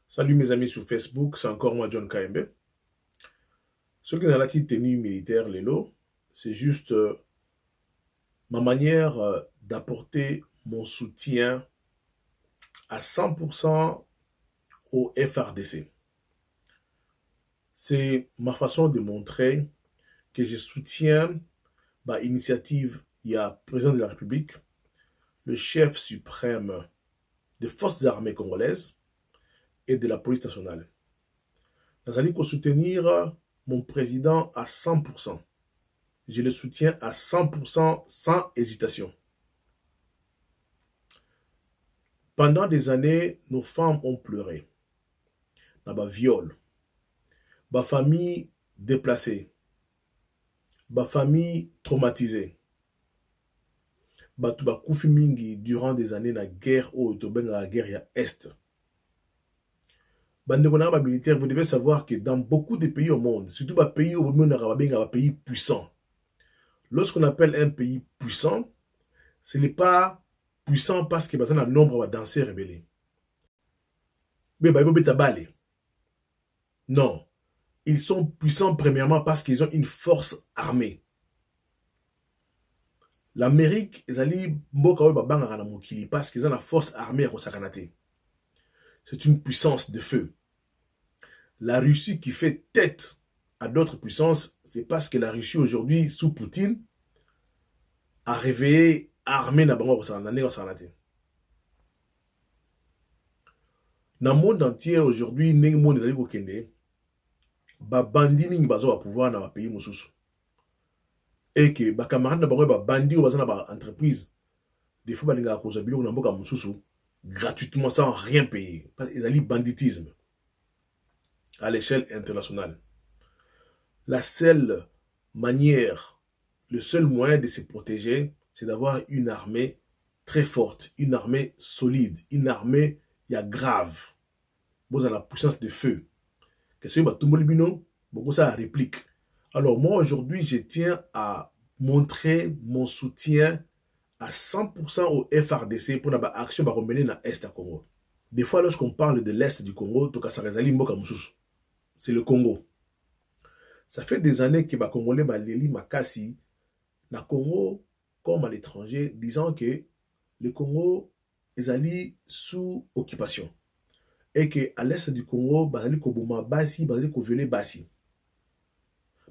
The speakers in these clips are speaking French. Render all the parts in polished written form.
Salut mes amis sur Facebook, c'est encore moi John KMB. Ce qui est dans la petite tenue militaire, Lelo, c'est juste ma manière d'apporter mon soutien à 100% au FRDC. C'est ma façon de montrer que je soutiens l'initiative, il y a président de la République, le chef suprême des forces armées congolaises et de la police nationale. Nous allons soutenir mon président à 100%. Je le soutiens à 100% sans hésitation. Pendant des années, nos femmes ont pleuré. Il y a viol, ma famille déplacée, ma famille traumatisée. Batu bakufi mingi durant des années na guerre ou la guerre ya Est. Bandeko militaire, vous devez savoir que dans beaucoup de pays au monde, surtout les pays où on a pays puissants, lorsqu'on appelle un pays puissant, ce n'est pas puissant parce qu'il y a un nombre de danseurs rebelles. Mais non. Ils sont puissants premièrement parce qu'ils ont une force armée. L'Amérique, ils allaient parce qu'ils ont la force armée à Sakanate. C'est une puissance de feu. La Russie qui fait tête à d'autres puissances, c'est parce que la Russie aujourd'hui, sous Poutine, a réveillé armée na bango Sakanate. Dans le monde entier aujourd'hui, les gens qui ont été bandi mingi bazo ba pouvoir na ba pays mosusu. Et que ba camarades na bango ba bandi ou baza na ba entreprise des fois balinga koza biloko na mboka mosusu gratuitement sans rien payer parce qu'ils allaient banditisme à l'échelle internationale. La seule manière, le seul moyen de se protéger, c'est d'avoir une armée très forte, une armée solide, une armée grave. Vous avez la puissance de feu. Que ce soit beaucoup ça réplique. Alors moi aujourd'hui, je tiens à montrer mon soutien à 100% au FRDC pour la action va remener dans l'Est du Congo. Des fois, lorsqu'on parle de l'Est du Congo, c'est le Congo. Ça fait des années que les Congolais Leli Makasi, na Congo comme à l'étranger, disant que le Congo est allé sous occupation. Et qu'à l'Est du Congo, bazali koboma basi, bazali violer basi.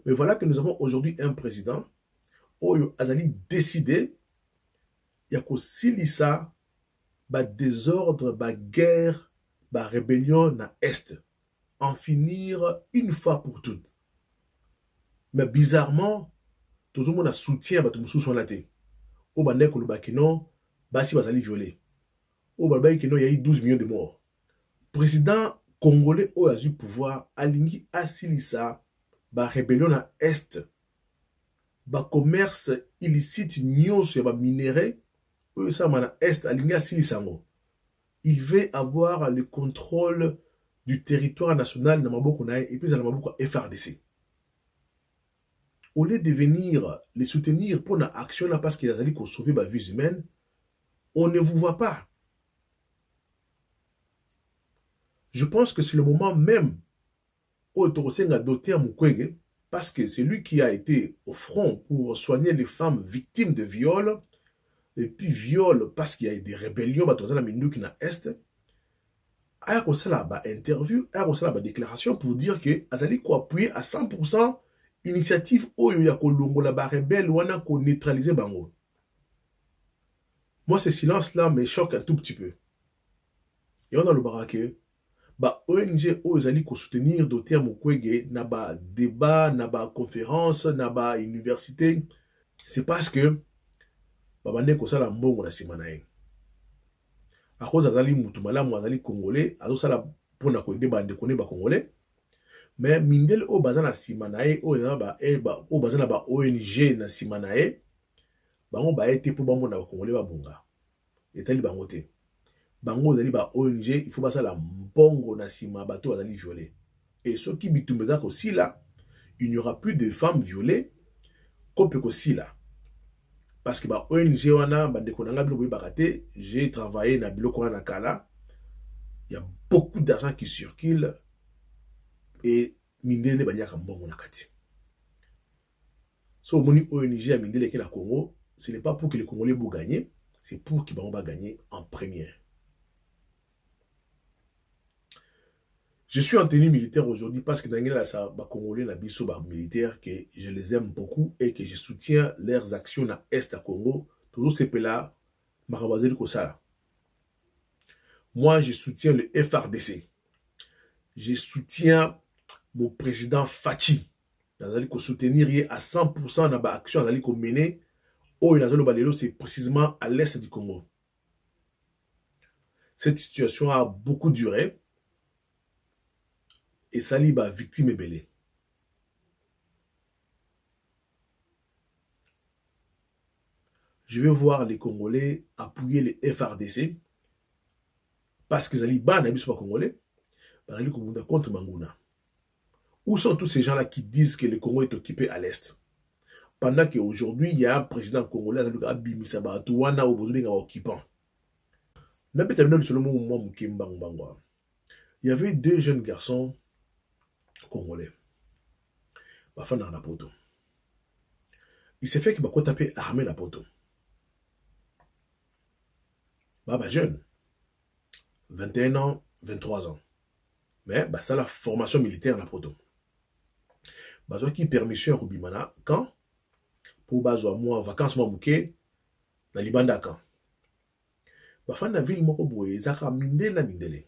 Mais voilà que nous avons aujourd'hui un président Oyo azali décidé ya ko silisa ba désordre, ba guerre, ba rébellion na Est. En finir une fois pour toutes. Mais bizarrement, tout le monde a soutien à tout le monde. Au bandé ko lubakino, basi bazali violé. Au bandé kino, il y a eu 12 millions de morts. Président congolais au a eu pouvoir alingi asilisa ba rébellion na Est. Ba commerce illicite nyonso ya ba minerais eux ça mana Est alingi asilisango. Il veut avoir le contrôle du territoire national na maboko na et puis na maboko FRDC. Au lieu de venir les soutenir pour une action là parce qu'ils ont dit qu'on sauver ma vie humaine, on ne vous voit pas. Je pense que c'est le moment même où Torosen a doté à Mukwege parce que c'est lui qui a été au front pour soigner les femmes victimes de viol et puis viol parce qu'il y a des rébellions dans la Mindouk na Est. Il y a une interview, il y a une déclaration pour dire que Azali ko appuyer à 100% initiative oyo ya kolongo la ba rebelle wana ko neutraliser bango. Moi ce silence là me choque un tout petit peu. Et on a le baraque ba ONG oyo zali ko soutenir Dr Mukwege na ba débat, na ba conférence, na ba université, c'est parce que babane ko sala mbongo na sima na ye. A cause azali mutu malamu azali congolais, azo sala pona ko ide bande kone ba congolais. Mais mindel o bazana sima na ye o o bazana ba ONG na sima na ye bango ba été pour bango na congolais ba bonga. Etali bango te. Bango zali ba ONG, il faut basala mbongo na sima bato bazali violé. Et ceux qui bitumeza ko si là, il n'y aura plus de femmes violées kope ko si là. Parce que ba ONG wana bande konanga biloko bakate, j'ai travaillé na biloko wana kala. Il y a beaucoup d'argent qui circule et Mindele Banyaka Mbongo Nakati. So, moni ONG à Mindele qui est la Congo, ce n'est pas pour que les Congolais vont gagner, c'est pour qu'ils vont gagner en première. Je suis en tenue militaire aujourd'hui parce que dans les Congolais, les militaires, que je les aime beaucoup et que je soutiens leurs actions dans l'Est à Congo. Toujours ces pays-là, moi, je soutiens le FRDC. Je soutiens mon président Fachi. Nous soutenir à 100% dans l'action qu'on mener. C'est précisément à l'Est du Congo. Cette situation a beaucoup duré. Et ça liba victime belé. Je vais voir les Congolais appuyer les FRDC parce qu'ils allaient ban n'habillent pas Congolais, ils allaient contre Manguna. Où sont tous ces gens-là qui disent que le Congo est occupé à l'Est? Pendant qu'aujourd'hui, il y a un président congolais qui a bimisa Batouana au besoin d'un occupant. Il y avait deux jeunes garçons congolais. Il s'est fait que Bako tapé armé la poto. Baba jeune, 21 ans, 23 ans. Mais ça la formation militaire na poto. Bazo qui permission à Rubimana quand pour bazo moi vacances moi mouké na libanda quand. Bafan na ville moko boye zaka mindele.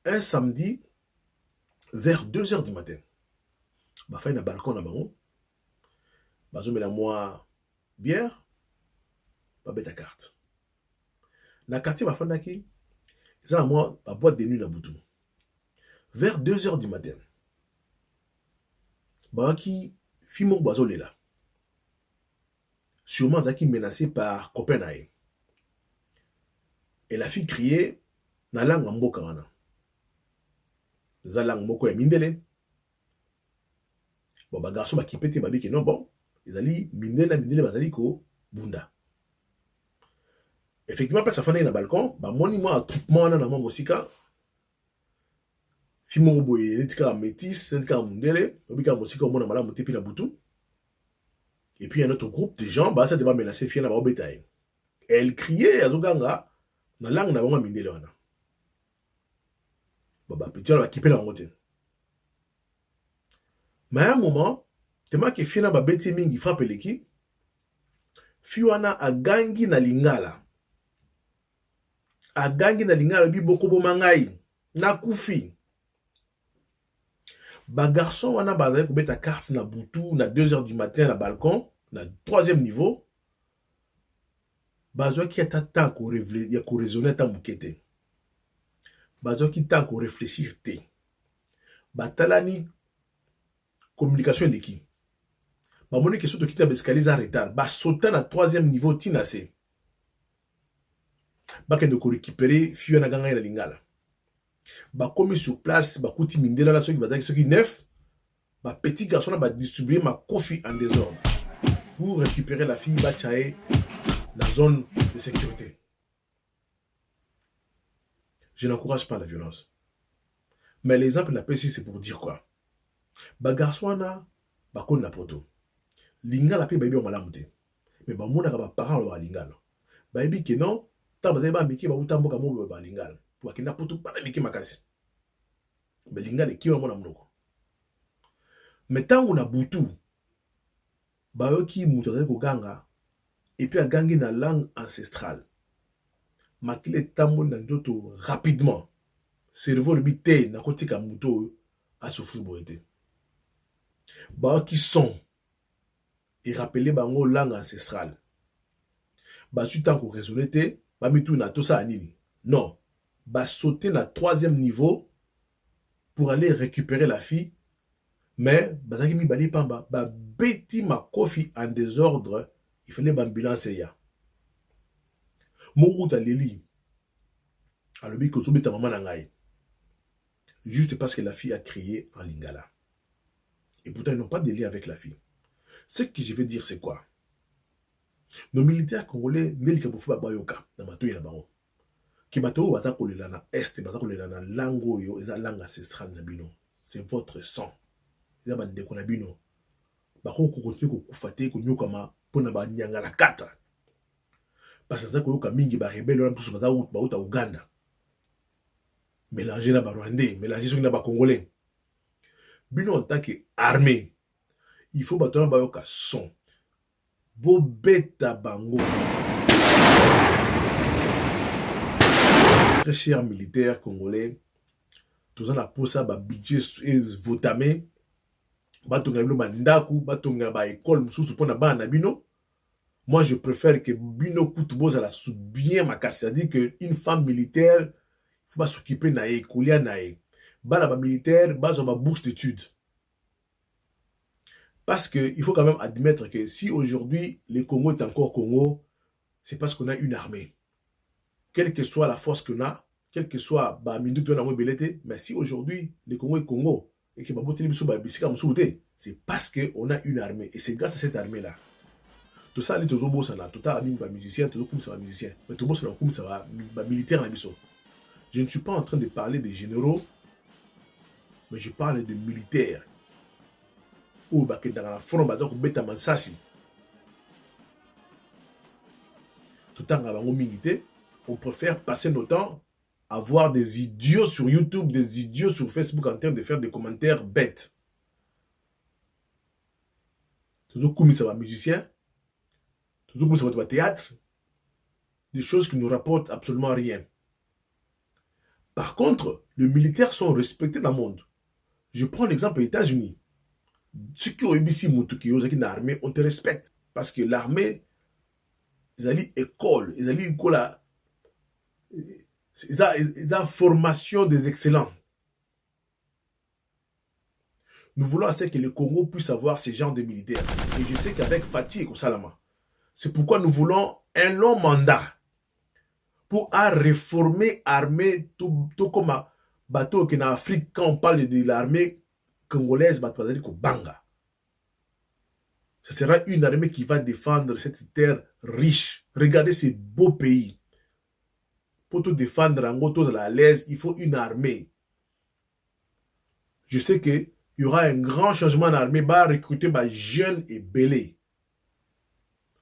Un samedi vers 2h du matin. Bafan na balcon na bango. Bazo mela moi bière ba beta carte. Na quartier bafan na ki ça moi ba boîte de nuit na butu. Vers 2h du matin. Baki fimo bazo lela. Sûrement Zaki menacé par Copenhague. Et la fille criait na langue mboka wana. Za langue moko ya mindele. Bon ba garçon ba kipete ba biki non bon, ils allaient mindele bazali ko bunda. Effectivement pas ça fana na balcon, ba moni moi attroupement na mama mosika. Fimo boye netika métis, netika mundele, obika mosika mona malamu tepi na butu. Et puis, il y a un autre groupe de gens, ça devait menacer Fiana Baobetaï. Elle criait à Zoganga, dans la langue n'a pas mindé là. Bah, petit, on va quitter la route. Mais à un moment, tellement que Fiana Babeti Mingi frappe l'équipe, Fiona a gangi na lingala. A gangi na lingala, bi boko bomangai, na koufi. Ba garçon wana bazali kubeta carte na butu na 2h du matin na balcon na 3e niveau bazo ki ata temps ko réfléchir ya ko raisonner ta mukete bazo ki temps ko réfléchir te batalani communication l'équipe ba moni que surtout ki ta escalier en retard ba sauter na 3e niveau tinase ba kende ko récupérer fiyo na ganga na lingala. Ba commis sur place, ba kouti mindela la ceux qui neuf, ba petit garçon ba distribuer ma coffee en désordre pour récupérer la fille ba tchaé la zone de sécurité. Je n'encourage pas la violence. Mais l'exemple de la PCI c'est pour dire quoi? Ba garçon na ba kon na poto. Lingala pe ba bi o malamuté. Mais ba mona ka ba parent lo lingala. Ba bi que non, ta ba ba miki ba utamboka mo ba lingala. Pour qu'il n'a pas tout parlé miki makasi. Mais lingala ki wa mona mnoko. Mais tant on a boutou, ba qui moutazali ko ganga et puis a gangé na langue ancestrale. Makile tambol na ndoto rapidement. Cerveau le bité na kotika mouto a souffrir boité. Ba qui sont et rappeler bango langue ancestrale. Ba su tant ko raisonner te, ba mitou na to sa anini. Non, ba sauter na 3e niveau pour aller récupérer la fille. Mais, bazaki mi bali pamba, ba beti ma kofi en désordre, il fallait l'ambulance ya. Mon route à Lili, à l'objet que tu ta maman nangai. Juste parce que la fille a crié en lingala. Et pourtant, ils n'ont pas de lien avec la fille. Ce que je veux dire, c'est quoi? Nos militaires congolais, Nelika Boufou Bayoka, dans ma touille là-bas. Ki bato baza kolela na est, baza kolela na langue oyo eza langue ancestrale na bino. C'est votre sang. Eza bandeko na bino. Bako kokontinue kokufa te konyokama mpona banyanga na 4. Parce que ça koyoka mingi ba rebelle wana mpusu baza bauta Uganda. Mélanger na ba Rwandais, mélanger soki na ba Congolais. Bino en tant qu'armée, il faut bato na bayoka son. Bobeta bango. Très cher militaire congolais, tous en a pour ça, budget votamé, batonga bino bandaku, batonga ba école, moussou pour na ba na bino. Moi, je préfère que bino kutubo ça la sous bien ma casse. C'est-à-dire qu'une femme militaire, il faut pas s'occuper na écolière na e. Ba la ba militaire, ba ba bourse d'études. Parce que il faut quand même admettre que si aujourd'hui le Congo est encore Congo, c'est parce qu'on a une armée. Quelle que soit la force qu'on a, quel que soit mais si aujourd'hui le Congo est Congo et que c'est parce qu'on a une armée. Et c'est grâce à cette armée-là. Tout ça, les tozobo, ça n'a tout à musicien, tout ça va musicien, mais tout ça va militaire. Je ne suis pas en train de parler des généraux, mais je parle de militaires. Ou dans la front, beta mansasi. Tout en militaire. On préfère passer notre temps à voir des idiots sur YouTube, des idiots sur Facebook en train de faire des commentaires bêtes. Toujours comme ça va musicien, toujours comme ça va théâtre, des choses qui ne nous rapportent absolument rien. Par contre, les militaires sont respectés dans le monde. Je prends l'exemple des États-Unis. Ceux qui ont ici l'armée, on te respecte. Parce que l'armée, ils allaient école, ils allaient école. C'est la formation des excellents. Nous voulons assez que le Congo puisse avoir ce genre de militaires. Et je sais qu'avec Fatih et Kosalama, c'est pourquoi nous voulons un long mandat pour réformer l'armée, tout comme bateau qui en Afrique, quand on parle de l'armée congolaise, banga. Ce sera une armée qui va défendre cette terre riche. Regardez ces beaux pays. Pour te défendre en gros, à l'aise, il faut une armée. Je sais qu'il y aura un grand changement d'armée, va recruter des jeunes et belés.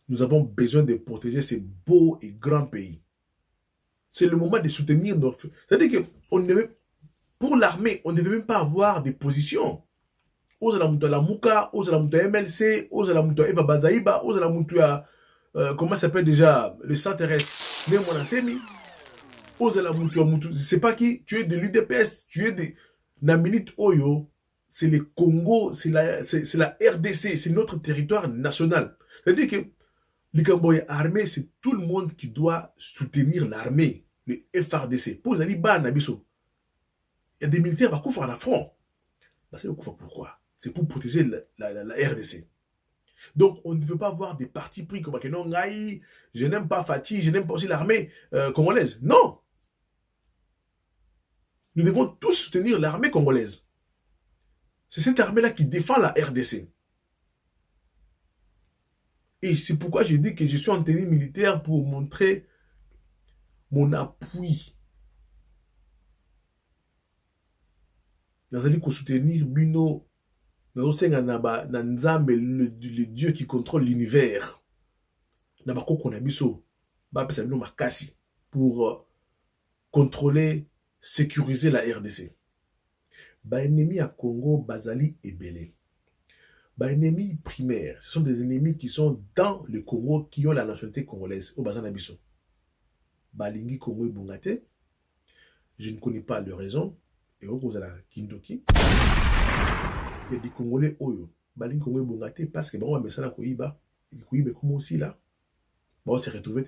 Nous avons besoin de protéger ces beaux et grands pays. C'est le moment de soutenir nos... C'est-à-dire que pour l'armée, on ne devait même pas avoir de position. Ose la mutu la Muka, ose la mutu MLC, ose la mutu Eva Bazaïba, ose la mutu comment ça s'appelle déjà le centre-est, même mon Semi. Ose la mutu, c'est pas qui, tu es de l'UDPS, tu es de Naminit Oyo, c'est le Congo, c'est la RDC, c'est notre territoire national. C'est-à-dire que l'Ikamboye armée, c'est tout le monde qui doit soutenir l'armée, le FRDC. Pour les Nabiso, il y a des militaires qui vont à la front. C'est pourquoi? C'est pour protéger la RDC. Donc, on ne veut pas avoir des partis pris comme que non, je n'aime pas Fatih, je n'aime pas aussi l'armée congolaise. Non! Nous devons tous soutenir l'armée congolaise. C'est cette armée-là qui défend la RDC. Et c'est pourquoi j'ai dit que je suis en tenue militaire pour montrer mon appui. Nous allons soutenir Bino, le Dieu qui contrôle l'univers. Pour contrôler, sécuriser la RDC. Ennemis à Congo, Bazali et Belé. Ennemis primaires, ce sont des ennemis qui sont dans le Congo, qui ont la nationalité congolaise, au Bazan Abisso. Balingi Congo et Bungate, je ne connais pas leur raison, et au Kozala Kindoki. Il y a des Congolais Oyo, Balingi Congo et Bungate, parce que bon, on va mettre ça dans Koyiba, et Koyiba comme aussi là, bon, on s'est retrouvé.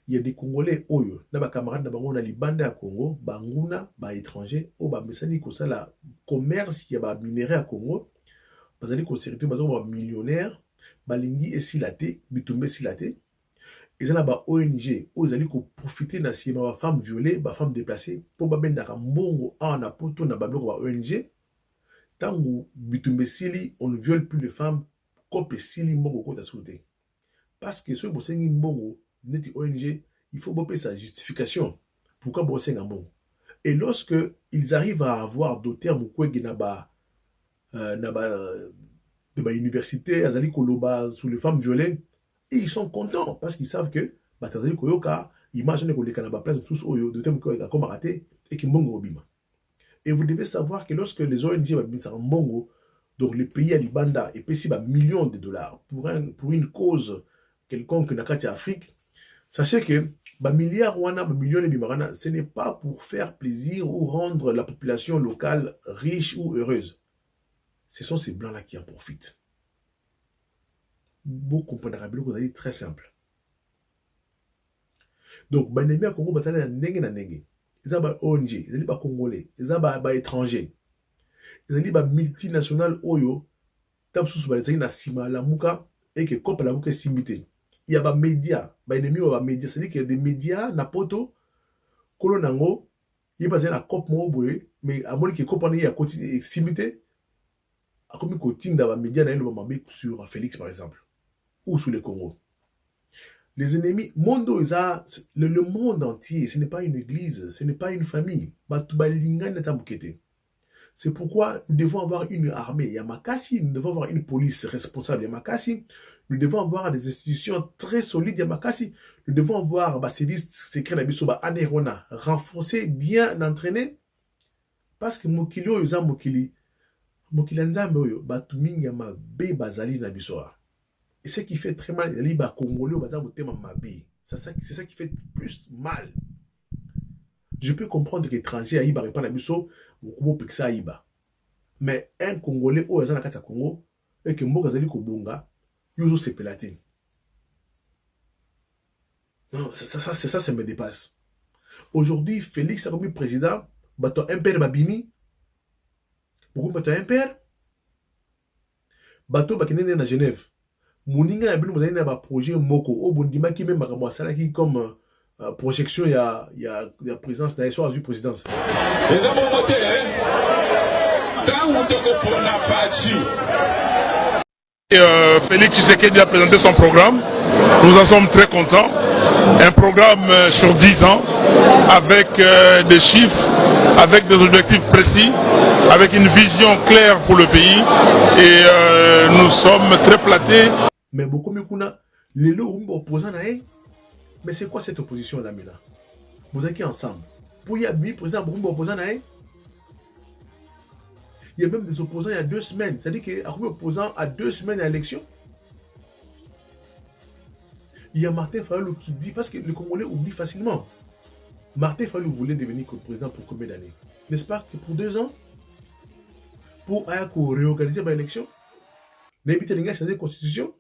Il y a des Congolais Oyo, na ba camarades na bango na libanda à Congo, banguna, ba étranger, o ba mesani ko ça la commerce, il y a ba minerai à Congo. Bazali ko sécurité bazo ba millionnaire, balingi esilate, bitumbe silate. Ils ont ba ONG, ils allaient ko profiter na si ba femme violée, ba femme déplacée pour ba benda mbongo a na poto na ba bloko ba ONG. Tangu bitumbe sili, on ne viole plus de femmes, kope sili mbongo ko ta souté. Parce que ceux qui bosengi mbongo neti ONG, il faut bopper sa justification. pourquoi bosser ngambon? Et lorsque ils arrivent à avoir doté Mukwege de ba université, azali koloba sous les femmes violées, et ils sont contents parce qu'ils savent que batazali koyoka, image ne koleka na ba place tous oyo doté Mukwege a comme raté et qui mbongo obima. Et vous devez savoir que lorsque les ONG babimisa mbongo, donc le pays à Libanda et payé millions de dollars pour une cause quelconque na kati Afrique, sachez que ba milliards wana ba millions de bimarana, ce n'est pas pour faire plaisir ou rendre la population locale riche ou heureuse. Ce sont ces blancs là qui en profitent. Vous comprendrez bien que vous allez très simple. Donc ba nemi à Congo ba sala ndenge na ndenge. Ils ba ONG, ils ba congolais, ils ba étrangers. Ils ba multinational oyo tam sous ba na sima la muka et que kopa la muka simbité. Il y a des médias, des ennemis ou des médias, c'est-à-dire qu'il y a des médias, na poto, kolonango, il y a pas la cop moboé, mais à mon que cop y a continué simité, a comme continue dans les médias sur Félix par exemple, ou sur le Congo. Les ennemis, le monde entier, ce n'est pas une église, ce n'est pas une famille. C'est pourquoi nous devons avoir une armée. Yamakasi, nous devons avoir une police responsable. Yamakasi, nous devons avoir des institutions très solides. Yamakasi, nous devons avoir des services secrets d'Abisoba Anerona, renforcés, bien entraînés. Parce que Mokili, Oyoza Mokili, Mokili Nzambe Oyo, Batumingi Yama Be Bazali Nabisoa. Et ce qui fait très mal, il y a Congolais, c'est ça qui fait plus mal. Je peux comprendre qu'étranger Aïba répond à Bisso, mais un Congolais au Azanakata Congo, et que Mbokazali Kobunga, Yuzo Sepelatine. Non, ça me dépasse. Aujourd'hui, Félix a comme président, bato impère Babini, pourquoi bato impère? Bato Bakinene na Genève. Mouninga na bino vous avez un projet Moko, au Bundima qui même Bakabo Salaki comme. Projection, il y a présence dans les du présidence. Félix Tshisekedi a présenté son programme. Nous en sommes très contents. Un programme sur 10 ans, avec des chiffres, avec des objectifs précis, avec une vision claire pour le pays. Et nous sommes très flattés. Mais beaucoup de gens, les lots opposants, mais c'est quoi cette opposition là maintenant? Vous êtes qui ensemble? Pour y avoir président Burumba opposant, il y a même des opposants il y a 2 semaines. C'est-à-dire qu'il y a un opposant à 2 semaines à l'élection. Il y a Martin Fayulu qui dit, parce que les Congolais oublient facilement. Martin Fayulu voulait devenir président pour combien d'années? N'est-ce pas que pour 2 ans? Pour réorganiser l'élection? N'inviter les gars à changer la constitution?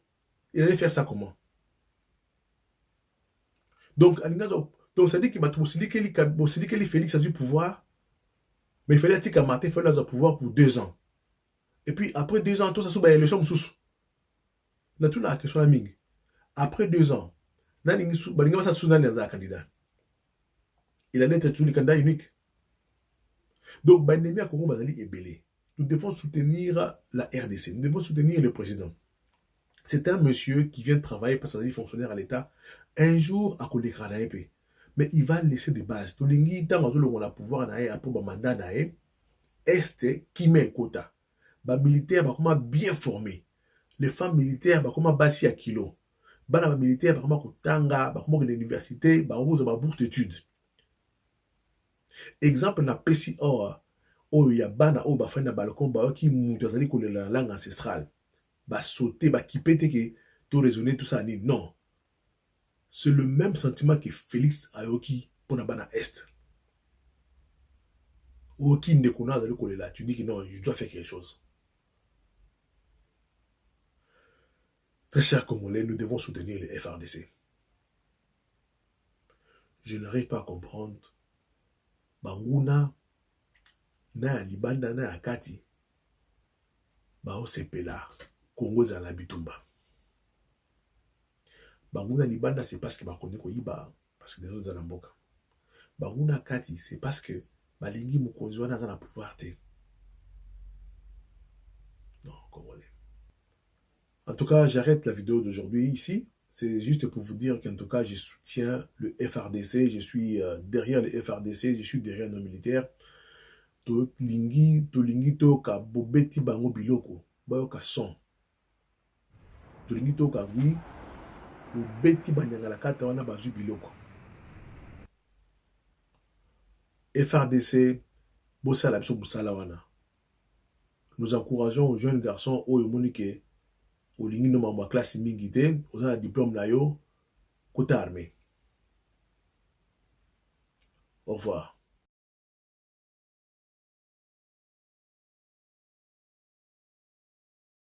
Il allait faire ça comment? Donc, ça dit que Félix a du pouvoir, mais il fallait dire que Martin Fayulu a du pouvoir pour 2 ans. Et puis, après 2 ans, tout ça, c'est l'élection. On a tout la question la ming. Après 2 ans, il allait être le candidat unique. Donc, nous devons soutenir la RDC, nous devons soutenir le président. C'est un monsieur qui vient de travailler parce qu'il est fonctionnaire à l'État. Un jour, à Kolekra, mais il va laisser des bases. Tout le monde a pouvoir pour mandat est qui met quota. Les militaires sont bien formés. Les femmes militaires sont bassi à kilo. Les militaires sont kotanga, à l'université, sont bourse d'études. Exemple na PCO, il y a bana au bafana balcon qui montent la langue ancestrale. Sauter, qui pète que tout raisonner, tout ça. Non. C'est le même sentiment que Félix Ayoki pour la bana Est. Oki Ndekuna là, tu dis que non, je dois faire quelque chose. Très chers Congolais, nous devons soutenir les FRDC. Je n'arrive pas à comprendre. Banguna, na Libanda, na Akati, Sepela, Congo za la bitumba. Banguna Libanda, c'est parce que Bakonde Koyiba, parce que des autres en Mboka. Banguna Kati, c'est parce que Balingi Mukonzwa n'a pas pouvoir. Non, Congolais. En tout cas, j'arrête la vidéo d'aujourd'hui ici. C'est juste pour vous dire qu'en tout cas, je soutiens le FRDC, je suis derrière le FRDC, je suis derrière nos militaires. To lingi to ka bobeti bango biloko, bayo ka son. To lingi to ka oui, bobeti banyanga la kata wana bazu biloko. FRDC, bossa la biso busala wana. Nous encourageons aux jeunes garçons au Monique, au lingi no mamba classe mingité, aux a diplôme na yo, côté armée. Au revoir.